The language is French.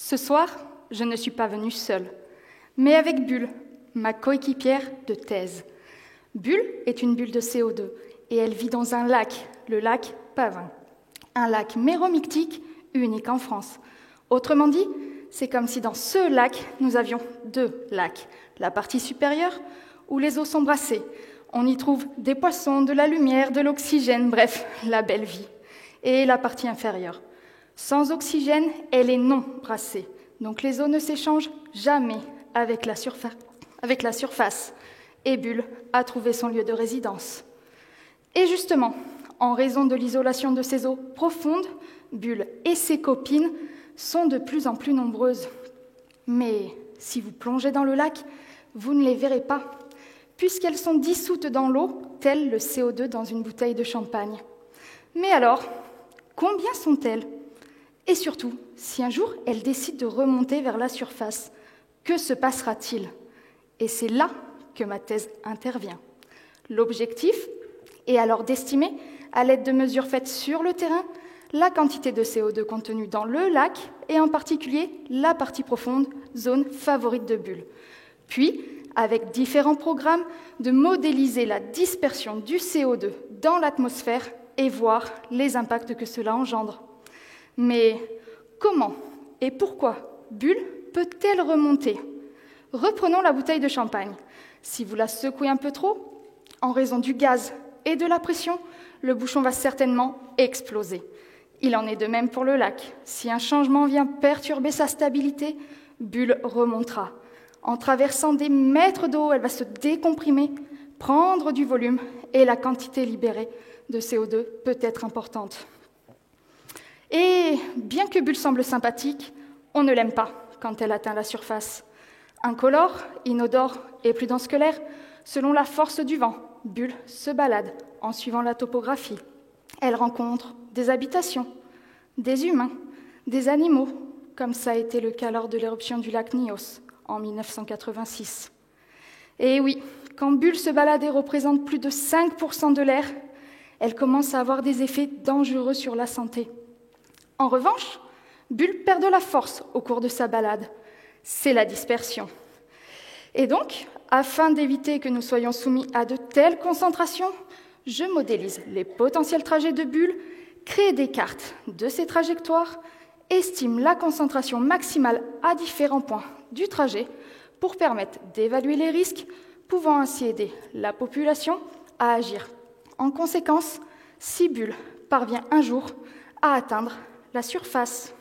Ce soir, je ne suis pas venue seule, mais avec Bulle, ma coéquipière de thèse. Bulle est une bulle de CO2 et elle vit dans un lac, le lac Pavin. Un lac méromictique unique en France. Autrement dit, c'est comme si dans ce lac, nous avions deux lacs. La partie supérieure, où les eaux sont brassées. On y trouve des poissons, de la lumière, de l'oxygène, bref, la belle vie. Et la partie inférieure. Sans oxygène, elle est non brassée. Donc les eaux ne s'échangent jamais avec la surface. Et Bulle a trouvé son lieu de résidence. Et justement, en raison de l'isolation de ces eaux profondes, Bulle et ses copines sont de plus en plus nombreuses. Mais si vous plongez dans le lac, vous ne les verrez pas, puisqu'elles sont dissoutes dans l'eau, tel le CO2 dans une bouteille de champagne. Mais alors, combien sont-elles ? Et surtout, si un jour elles décident de remonter vers la surface, que se passera-t-il ? Et c'est là que ma thèse intervient. L'objectif est alors d'estimer, à l'aide de mesures faites sur le terrain, la quantité de CO2 contenue dans le lac, et en particulier la partie profonde, zone favorite de Bulle. Puis, avec différents programmes, de modéliser la dispersion du CO2 dans l'atmosphère et voir les impacts que cela engendre. Mais comment et pourquoi Bulle peut-elle remonter ? Reprenons la bouteille de champagne. Si vous la secouez un peu trop, en raison du gaz et de la pression, le bouchon va certainement exploser. Il en est de même pour le lac. Si un changement vient perturber sa stabilité, Bulle remontera. En traversant des mètres d'eau, elle va se décomprimer, prendre du volume et la quantité libérée de CO2 peut être importante. Et bien que Bulle semble sympathique, on ne l'aime pas quand elle atteint la surface. Incolore, inodore et plus dense que l'air, selon la force du vent, Bulle se balade en suivant la topographie. Elle rencontre des habitations, des humains, des animaux, comme ça a été le cas lors de l'éruption du lac Nyos en 1986. Et oui, quand Bulle se balade et représente plus de 5% de l'air, elle commence à avoir des effets dangereux sur la santé. En revanche, Bulle perd de la force au cours de sa balade. C'est la dispersion. Et donc, afin d'éviter que nous soyons soumis à de telles concentrations, je modélise les potentiels trajets de Bulle, crée des cartes de ces trajectoires, estime la concentration maximale à différents points du trajet pour permettre d'évaluer les risques, pouvant ainsi aider la population à agir. En conséquence, si Bulle parvient un jour à atteindre la surface.